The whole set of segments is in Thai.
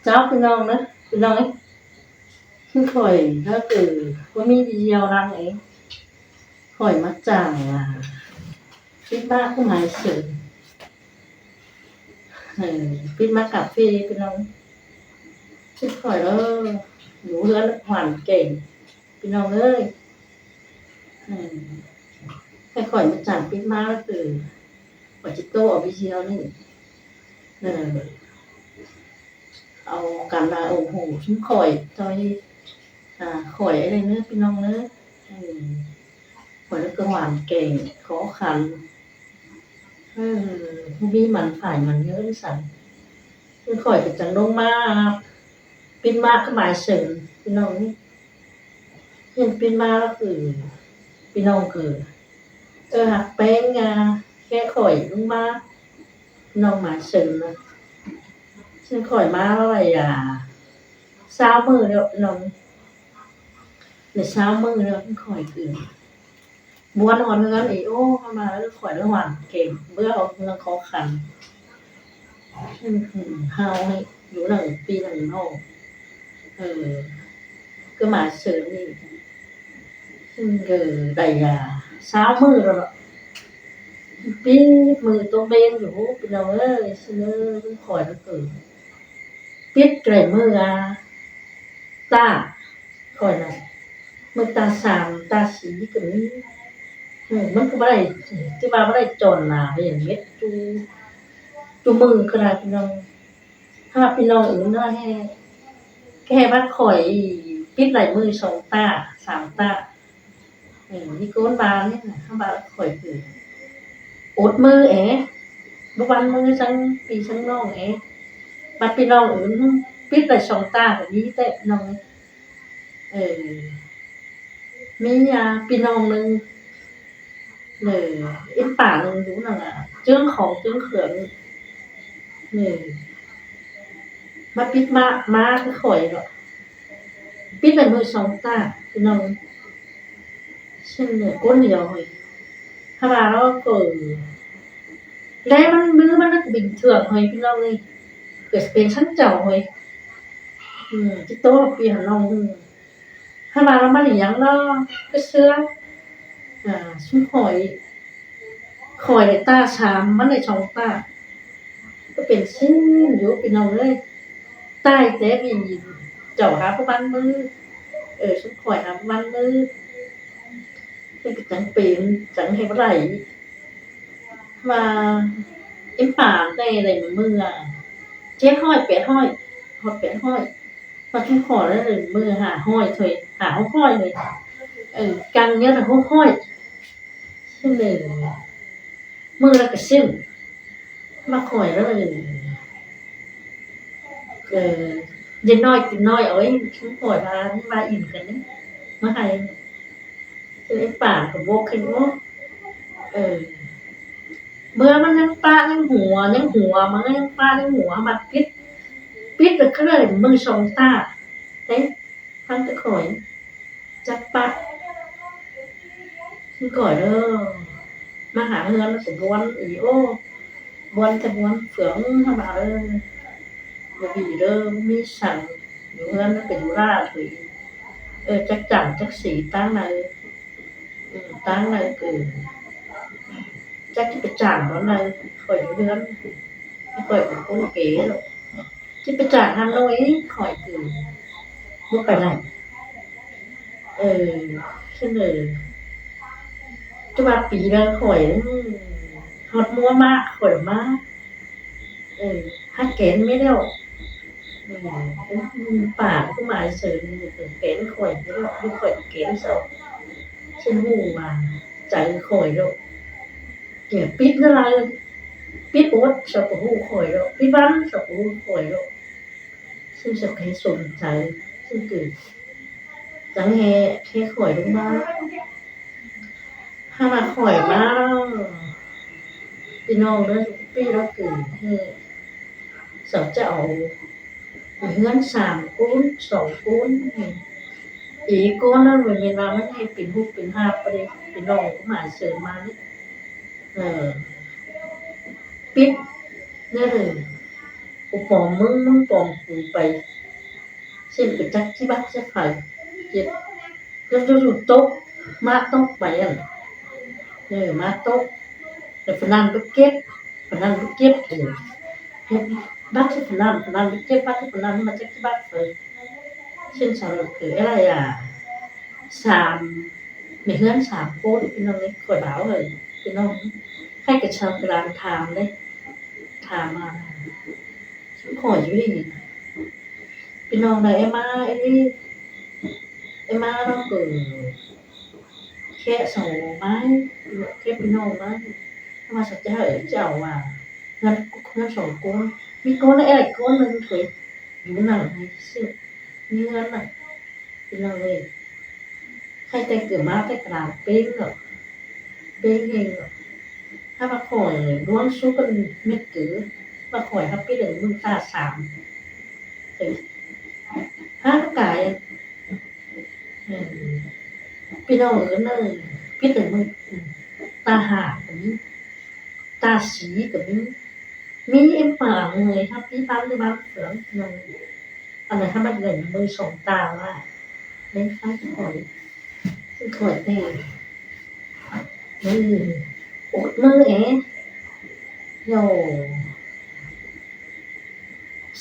เจ้าพี่น้องนะพี่น้องấyคือข่อยถ้าคือว่ามีเดียวรังấyข่อยมาจ่างปิดบ้านก็หมายสื่อปิดมากับพี่พี่น้องคือข่อยแล้วหนูเรือนหวานเก่งพี่น้องเอ้ยให้ข่อยมาจ่างปิดมาก็คือข่อยจิโต้เอาไปเชียวนี่เอาการลาโอ้โหชุ่มข่อยจอยข่อยอะไรเนื้อพี่น้องเนื้อข่อยแล้วก็หวานเก่งขอขันมีมันฝ่ายมันเยอะที่สันคือข่อยเป็นจังลงมาปินมากก็หมายสื่อพี่น้องนี่เห็นปินมาก็คือพี่น้องคือหักแป้งแค่ข่อยลงมาพี่น้องหมายสื่อนะซึ่งข่อยมาอะไรเช้ามือแล้วน้องในเช้ามือแล้วข่อยคือม้วนอ่อนเงินอีโอ้เข้ามาแล้วข่อยระหว่างเก่งเมื่อเอาเงินเขาขันเฮาให้อยู่หนึ่งปีหนึ่งห้องก็มาเสริมนี่ได้เช้ามือแล้วปีมือตัวเบนอยู่เป็นเราซื้อข่อยแล้วเกิดปิดไกลมือตาข่อยน่ะมือตาสามตาสีกันนี้มันก็ไม่ได้ที่ว่าไม่ได้จนไปอย่างเม็ดจูมือขนาดพี่น้องถ้าพี่น้องอื่นได้แค่ว่าข่อยปิดไหลมือ2 ตา 3 ตานี่ก้นบาเนี่ยนะข้าบาข่อยคืออดมือบุบันมือชั้งปีชั้งน้องบัดพี่น้องอื่นปิดไหล2 ตาแบบนี้แต่น้องมีพี่น้องนึงอินป่านึงรู้น่ะเจื้องของเจื้องเขื่อนมาปิดมาคือข่อยเนาะปิดแต่มือ2 ตาพี่น้องเช่นก้นเดียวเลยถ้าว่าเราเกิดแล้วมันมือมันก็bình thườngเลยพี่น้องเลยเกิดเป็นชั้นเจ้าเลยจิโต้ปีหันน้องถ้าว่าเรามาเลี้ยงเนาะก็เชื่อชุ่มข่อยตาชามมันได้2 ตาก็เป็นชิ้นอยู่พี่น้องเลยใต้เจ๊บีเจ้าหาประมาณมือชุ่มข่อยหาประมาณมือเป็นจังเป็นจังเห็นไรมาป่าได้อะไรมือเจ๊ห้อยเป็ดห้อยหดเป็ดห้อยพอชุ่มขอแล้วเลยมือหาห้อยถอยหาห้อยเลยกันเนี้ยแต่ห้อยซึ่งเลยมือละก็ซึ่งมาข่อยแล้วเลยเย็นน้อยกินน้อยเอาไว้ชุ่มข่อยมาอิ่มกันนี่มาให้ป่ากับโบกขึ้นว่าเมื่อมันยังป้ายังหัวมันก็ยังป้ายังหัวมาปิดแต่ก็เลยมือ2 ตาพังตะข่อยจับปะคือก่อยมาหาเงินสมบูรณ์อีโอ้บวนจะบวนเฟืองทำอะไรบ่มีมีสั่งอยู่เงินเป็นราถุยจักจังจักสีตั้งเลยคือจักที่ไปจ่างแล้วเลยข่อยเงินข่อยเป็นคนเก๋หรอกที่ไปจ่างทำน้อยข่อยคือบ่ไปไหนขึ้นจะมาปีละข่อยฮอดมัวมากข่อยมากฮักแกนไม่ได้ป่าก็หมายเสริมแกนข่อยไม่ได้ดูข่อยแกนเสาฉันหูว่าใจข่อยแล้วเกี่ยปิดอะไรปิดโอ๊ตสับหูข่อยแล้วปิดบ้านสับหูข่อยแล้วซึ่งสับให้สนใจซึ่งเกิดจังแค่ข่อยลงมาถ้ามาข่อยมาพี่น้องแล้วปีแล้วเกิดสาวจะเอาเงิน3 กุ้น2 กุ้นอีกก้นนั้นเวลามันให้เป็นหุบเป็นหาไปเลยเป็นน้องก็หมายเสริมมานี่ปิดเนี่ยเลย กูปลอมมึงปลอมกูไปเช่นไปจักที่บ้านจะไผเจ็บแล้วอยู่โต๊ะมาโต๊ะไปอั่นมาโต๊ะแล้วฝรั่งก็เก็บฝรั่งก็เก็บเฮ็ดบัตรฝรั่งก็เก็บบัตรฝรั่งมาจากที่บ้านเลยเช่นสำหรับคืออะไรอ่ะ3มีเฮือน3คนพี่น้องนี่ข่อยบ่าวเอ้ยพี่น้องให้กระชากกลางถามเลยถามมาขออยู่นี่พี่น้องได้ไอ้มาnó cứ khe sầu mái kheพี่น้องมามาสักจะให้เจ้าว่างั้นสองคนมีคนละอะไรคนนึงถอยอยู่นั่นให้สิมีเงินน่ะพี่น้องเลยให้แต่เกิดมาแต่กลางเป็นหรอกเป็นเองหรอกถ้ามาข่อยร่วงสู้กันเม็ดกือมาข่อยครับพี่เดินมึงตา3เอ้ยห้ากายพี่น้องเอ้ยพี่เดินมึงตาหาก็มีตาสีก็มีเอ็มป่าเลยครับพี่บ้านหรือบ้านเสือพี่น้องอันไหนถ้ามันเดินมือ2ตาว่าเล่นฟ้าข่อยซึ่งข่อยได้มืออดมือโย่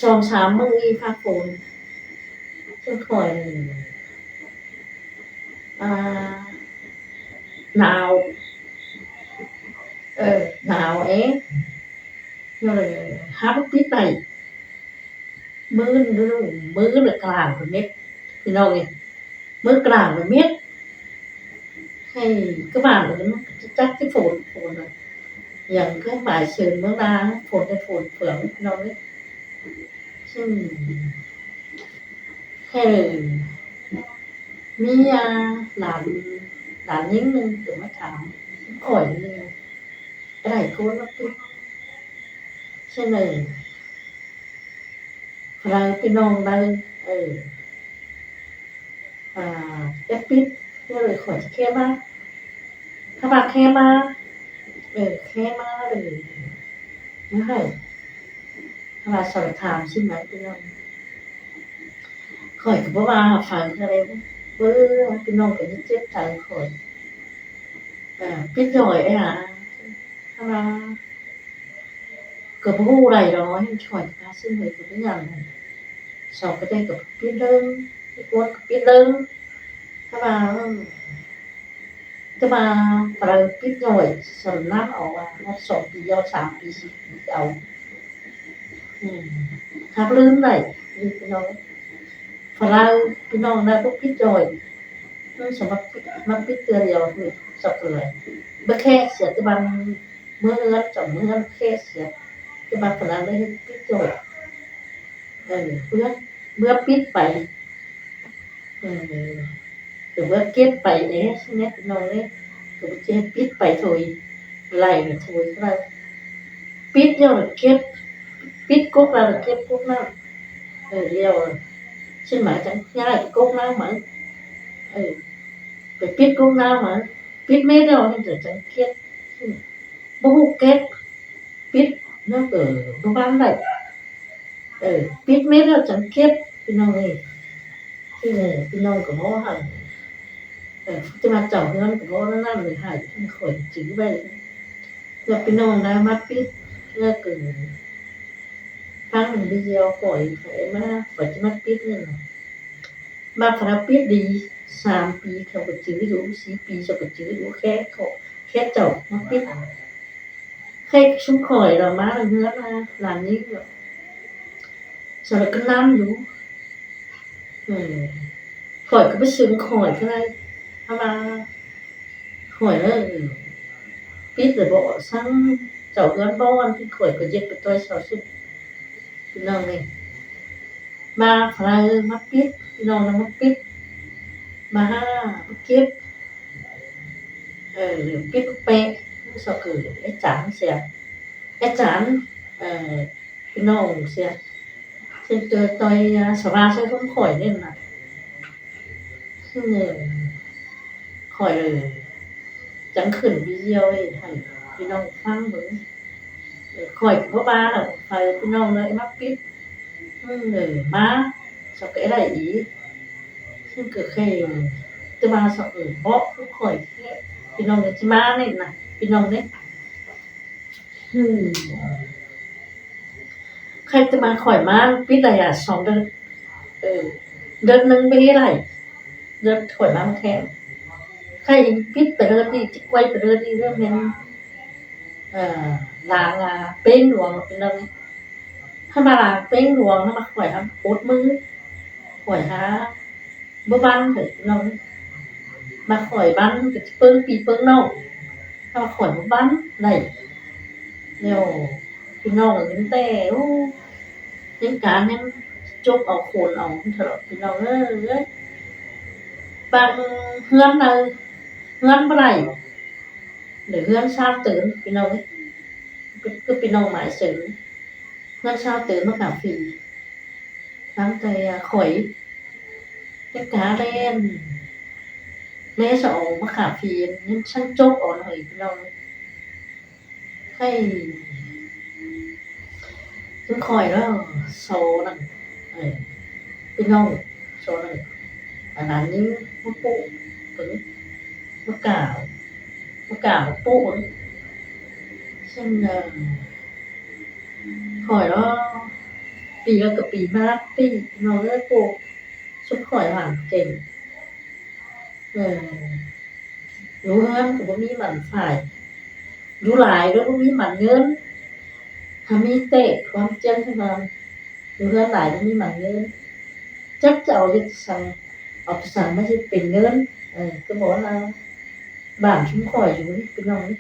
2-3มื้ออีฟ้าฝนซึ่งข่อยอ่าหนาวหนาวrồi há bút tít này mưa được làng rồi biết thì đâu kìa mưa làng rồi biết hay các bạn nó chắc cái phồn rồi dần cái bài sườn mưa ra phồn phượng đâu đấy chứ hay là mi làm những nên từ mắt thảm khỏi cái này cô nó cứ cho nên là cái non đây ép pít rồi khỏi khe ma các bạn khe ma rồi nó hay các bạn sỏi thảm xin mấy cái non khỏi của ba phải cái đấy với cái non cái chết tay khỏi biết rồi ấy các bạn cái bu này đó em khỏi ta xin mấy cái nhà này sau cái đây cái biết đơn cái cuốn biết đơn các bạn biết rồi sầm nát ở nó sổ thì do 3 ปี 4 ปีเอาหักลืมได้พี่น้องฝรั่งพี่น้องได้พวกพี่จอยนั่นสำหรับมันพี่เตือนเดียวคือสักเลยเมื่อแค่เสียที่บ้านเมื่อเงินจบเมื่อเงินแค่เสียที่บ้านฝรั่งได้พี่จอยเมื่อปิดไปหรือว่าเก็บไปเนี่ยพี่น้องเนี่ยคือจะปิดไปถอยไหลถอยอะไรปิดเดียวเก็บปิดกุ๊กแล้วเก็บกุ๊กนั่นเดียวxin mẹ chẳng nhai cốt nào mà phải biết cốt nào mà biết mấy đâu nên rồi chẳng kết bố kết biết nó ở nó bán này biết mấy đâu chẳng kếtพี่น้องนี่ที่นี่พี่น้องก็บ่หันจะมาเจ้าเงินก็บ่นั่นเลยหายข่อยจื้อไว้แล้วพี่น้องได้มาปิดแล้วก็ฟังวิดีโอข่อยมาข่อยจะมาปิดนี่น่ะมาพระปิดดี3 ปีเขาก็จื้ออยู่4 ปีเขาก็จื้ออยู่แค่เจ้ามาปิดแค่ชุมข่อยเรามาเฮือนหลานนี้สารก็น้ำอยู่ข่อยก็ไปซื้อข่อยก็ได้เอามาข่อยแล้วปิดเลยบ่สั่งเจ้าเฮือนบ่วันที่ข่อยก็เย็บไปต่อยเสาสุดพี่น้องนี่มาพระมาปิดพี่น้องมาปิดมาหาเก็บปิดเปะสอคือไอ้จานเสียไอ้จานพี่น้องเสียเช่นตัวต่อยสบาใช้ทุ่มข่อยเล่นน่ะซึ่งข่อยจังขึ้นวิดีโอให้พี่น้องฟังเบิ่ง ข่อยบ่มาแล้วไปพี่น้องเอ้ยมาปิดมาสักcái này ýซึ่งก็แค่จะมาสักบ่ข่อยแค่พี่น้องจะมานี่น่ะพี่น้องเด้อืมใครจะมาข่อยมาปิดได้อ่ะ2 เดือนเดือนหนึงไปเฮ็ดไรเดือนข่อยมาแค่ใครปิดไปเดือนนี้จิกไว้ไปเดือนนี้เรื่องแม่นเอ่อล้างเป้งหลวงพี่น้องถ้ามาล้างเป้งหลวงถ้ามาข่อยทำโพดมือข่อยหาบ่บันเด้อพี่น้องมาข่อยบันก็เปิ้งปีเปิ้งน้องถ้ามาข่อยบ่บันได้แล้วพี่น้องยังแต่โอ้ยังการยังจกเอาโคนเอาเถอะพี่น้องเอ้ยบางเฮือนเฮือนบ่ได้หรือเฮือนชาวตื่นพี่น้องก็พี่น้องหมายถึงเฮือนชาวตื่นมากับฟรีตั้งแต่ข่อยยังกาเล่นแม่สองมาขาฟรียังช่างจกเอาหน่อยพี่น้องให้ถึงข่อยแล้วโซนั่นพี่น้องโซนั่นอันนั้นนี่มะปูถึงมะกาวมะปูซึ่งข่อยแล้วปีแล้วกับปีมากปีน้องเอ้ยปูชุดข่อยหวานเก่งรู้เฮือนก็บ่มีหมันฝ่ายอยู่หลายแล้วบ่มีหมันเงินถ้ามีเตะความเจียงขึ้นมาอยู่เฮือนหลายบ่มีหมันเงินจักจะเอาเฮ็ดสั่งเอาไปสั่งมาเฮ็ดเป็นเงินก็บอกว่าบ้านชุมข่อยอยู่นี่พี่น้องนี่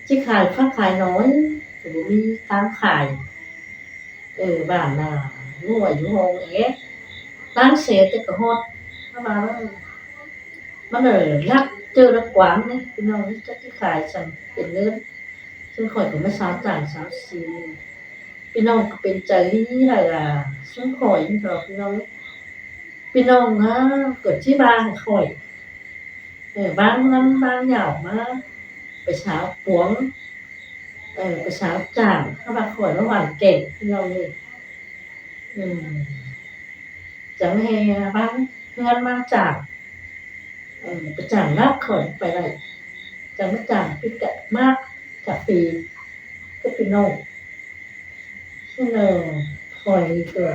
สิขายค้าขายน้อยก็บ่มีทางขายบ้านน่ะรั่วอยู่ห้องร้านเสร็จแต่ก็ฮอดเข้ามาแล้วมันรักเจอรักกวางนี่พี่น้องนี่จักสิขายสั่งเป็นเงินซึ่งข่อยก็มาสาวต่างสาวซีพี่น้องก็เป็นใจล่ะซึ่งข่อยนี่ก็พี่น้องพี่น้องเกิดที่บ้านข่อยบ้านนั้นบ้านยาวมาไปสาวปวงไปสาวจ่างเข้ามาข่อยระหว่างเก่งพี่น้องนี่จังแฮบ้านเพื่อนมาจากไปจ่างนักข่อยไปได้จังมาจ่างพิกะมากกับปีก็พี่น้องซึ่งข่อยก็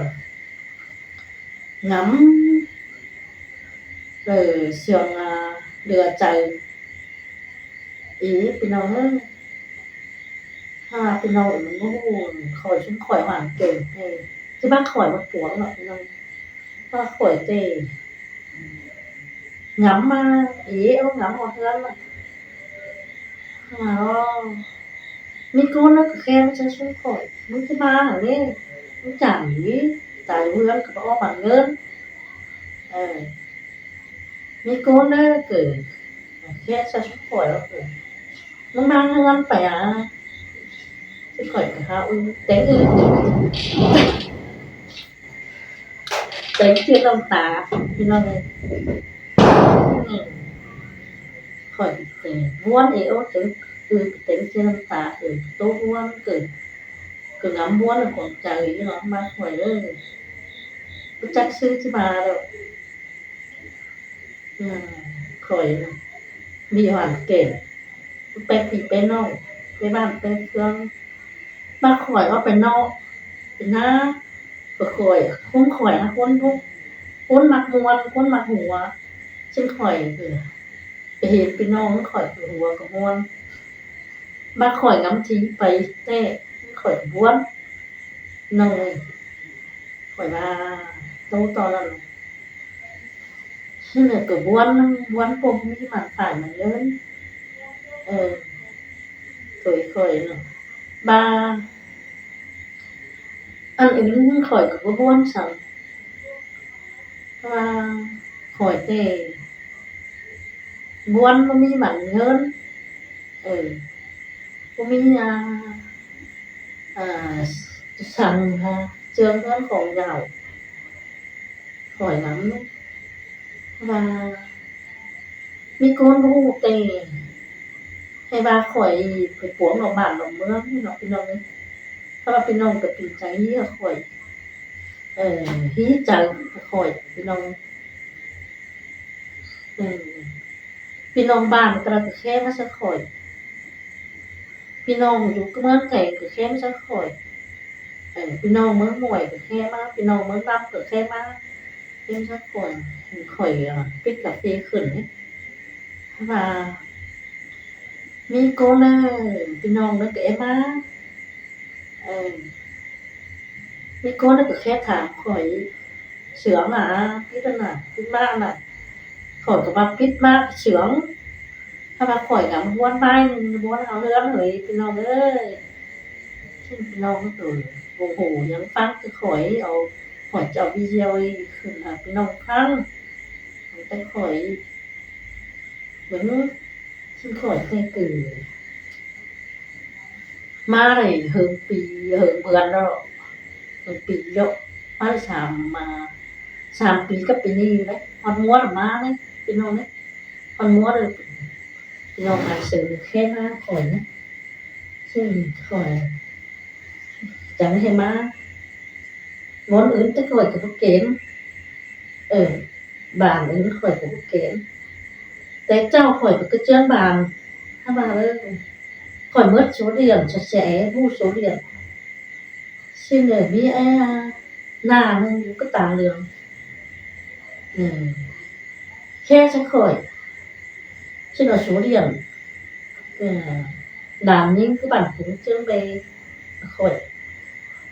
ngắm sườn lừa trời ýพี่น้องถ้าพี่น้องมันบ่ฮู้ข่อยชุมข่อยหวานเก่งที่บ้านข่อยบ่ปวงหรอกพี่น้องถ้าข่อยเต้ngắm ngắm một ฮือนน่ะมีคนแล้วก็แค่มันจะชุมข่อยมึงสิมาเหรอนี่มึงจังอีตายเฮือนก็บ่ออกมาเงินมีคนแล้วก็แค่จะชุมข่อยแล้วก็มึงมาเฮือนไปชุมข่อยก็หาแต่งอื่นแต่งชื่อน้ำตาพี่น้องเอ้ยข่อยแต่ม่วนถึงแต่งชื่อน้ำตาโตม่วนก็ngắmม่วนของใจเนาะมาข่อยรู้จักชื่อที่มาแล้วข่อยมีหวานเก่งไปผีไปนอกไปบ้านไปเฟืองมาข่อยว่าไปนอกเป็นหน้าก็ข่อยคนข่อยนะคนมักม่วนคนมักหัวซึ่งข่อยไปเห็นพี่น้องข่อยหัวก็ม่วนมาข่อยngắmทีไปแต่ข่อยม่วนน้อยข่อยมาโตตอนนั้นซึ่งก็ม่วนปมมีหมันฝ่ายมันเลยข่อยเนาะบาอันอื่นข่อยก็บ่ม่วนซ้ำว่าข่อยแต่ม่วนบ่มีหมันเงินบ่มีสั่งเจืองเงินของยาวข่อยngắm vàมีคนบ่ฮู้แต่ ให้ว่าข่อยไปปวงนอกบ้านนอกเมืองเนาะพี่น้องเอ้ยเพราะว่าพี่น้องก็เป็นใจเฮียข่อยฮีใจข่อยพี่น้องพี่น้องบ้านก็แค่มาซักข่อยพี่น้องอยู่ก็เมืองไกลก็แค่มาซักข่อยพี่น้องเมืองหวยก็แค่มาพี่น้องเมืองรับก็แค่มาเพียงซักข่อยข่อยปิดกาแฟขึ้นเพราะว่ามีโกเนอร์พี่น้องนึกเอมามีโกเนอร์ก็แค่ถามข่อยเสืองปิดน่ะปิดมากน่ะข่อยก็ว่าปิดมากเสืองถ้าว่าข่อยก็ม้วนไม้ม้วนเอาเรื่องเลยพี่น้องเอ้ยซึ่งพี่น้องก็ตื่นโอ้โหยังฟังคือข่อยเอาข่อยจะเอาวิดีโอขึ้นพี่น้องฟังแต่ข่อยเหมือนซึ่งข่อยเคยเกิดมาเลยเฮิงปีเฮิงเดือนแล้วเฮิงปีแล้วมาได้3 ปีกับปีนี้เลยฮอดม้วนมาเลยพี่น้องเลยฮอดม้วนเลยพี่น้องมาซื้อแค่มาข่อยนะซึ่งข่อยจังให้มาม้วนอื่นแต่ข่อยก็บ่เก่งบางอื่นข่อยก็บ่เก่งแต่เจ้าข่อยก็เจืองบางถ้าว่าข่อยหมดsố điểm sạch sẽ vô số điểm xin lỗi mi nàนึงก็ต่างเรื่องแค่ฉันข่อยxin là số điểm đàn nhưng cái bản cũng chương vềข่อย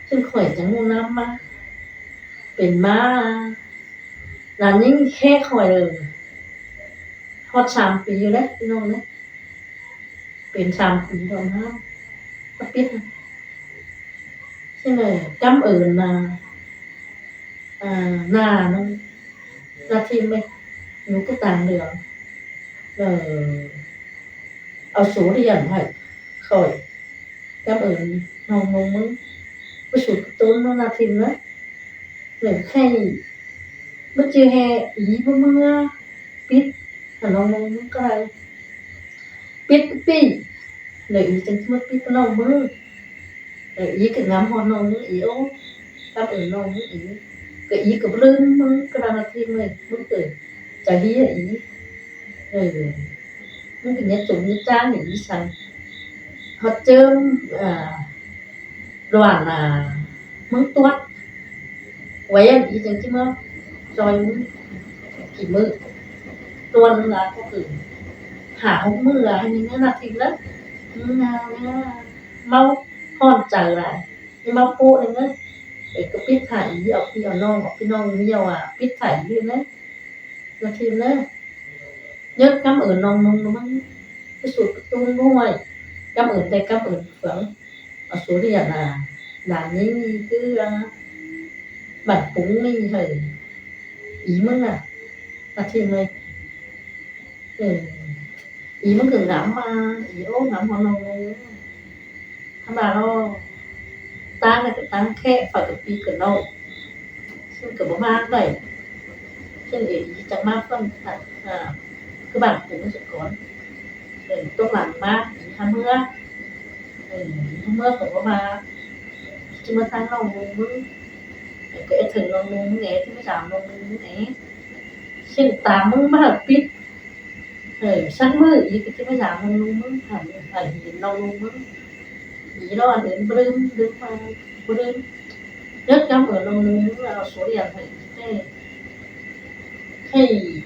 ซึ่งข่อยจังงูน้ำมาเป็นมาđานยิ่งแค่ข่อยเลยฮอด3 ปีอยู่แล้วพี่น้องนะเป็น3 ปีแล้วนะก็ปิดใช่ไหมจำหน้านึงนาทีไหมหนูก็ต่างเหลืองเอาsố điểmให้ข่อยจำน้องมึงไปสูดต้นnóนาทีนะหรือแค่bất chưa hè ý bơ mưa biết là nó cái biết pi lời ý chẳng mất biết nó mưa lời ý cái ngắm hoa nó ý ô ta ở nó ý cái ý cái lưng mưa cái là thêm này mức tử chả ý rồi mức cái nhát chúng nhát trang để ý sang họ trơn đoàn mức tuốt quay anh ý chẳng chứ mất rồiกี่มื้อตัวนึงก็คือ5-6 มื้ออันนี้น่ะทิ้งแล้วเมาฮ้อนใจหลายนี่มาโปะนึงนะก็ปิดถ่ายเอาพี่เอาน้องเอาพี่น้องเมียวปิดถ่ายนี่นะนาทีนะnhớ cảm ơnน้องมันcái sốตุ้งด้วยcảm ơn đây cảm ơn phượng ở số điểm là những cái bản cũng đi thời ýมึงนาทีเลยýมึงcứ ngắm ý ô ngắm hoa nồng thằng bà nó ta là cái tăng khe phải cái pi cái nâu xin cái bố ma vậy xin ý chẳng ma phân các bạn cũng sẽ có để tốt làm ma tham mưa của bố ma chứ mà tăng nồngมึงcái thường nồngมึงnghe thì mới giảm nồngมึงnghe xin támมึงmà biết sáng mơ ý cái mới giảm nồngมึงphải nhìn nồngมึงý đó đến bơm rất cảm ơn nồngมึงlà số điện phải hay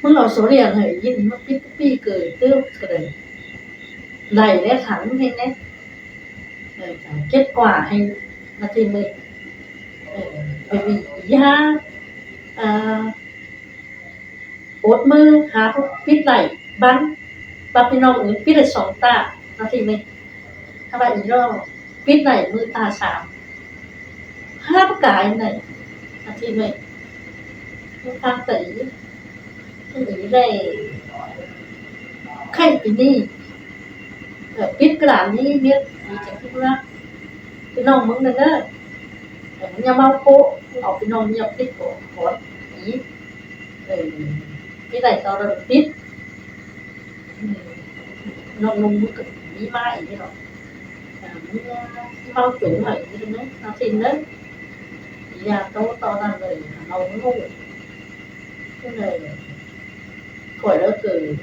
มึงเอาsố điện hay nhìn nó biết pi cười tiêu cười này nét thẳng hay nét kết quả hay là thì mình bởi vì giá ốt mưa há biết này bắn vàพี่น้องbiết là 2 tạ là thì mình các bạn ý đó biết này mưa tà sám 5 cái này là thì mình không tham tẩy không ý này khách cái đi biết cái làm đi biết gì chẳng không raพี่น้องมึงนั่นนะnhà mau cô họcพี่น้องnhập tích của ý cái này tao là biết น้องนุ่มกับมีไม้นี่หรอกมีเมาจุ๋มอะไรนี่นะเราทิ้งđấy nhà tố to ra người hầu ngu cái này khỏi đó từ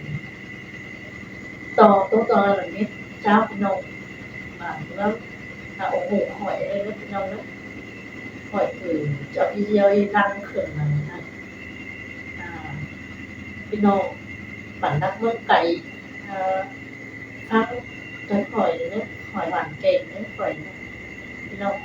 to tố to là biết trao cái nông mà nó là ủng hộ hỏi đây nó cái nông đó hỏi từ cho video đăng khởi là cái nông bản đắc mơ cày phát cái khỏi đấy khỏi bản kềnh đấy khỏi cái nông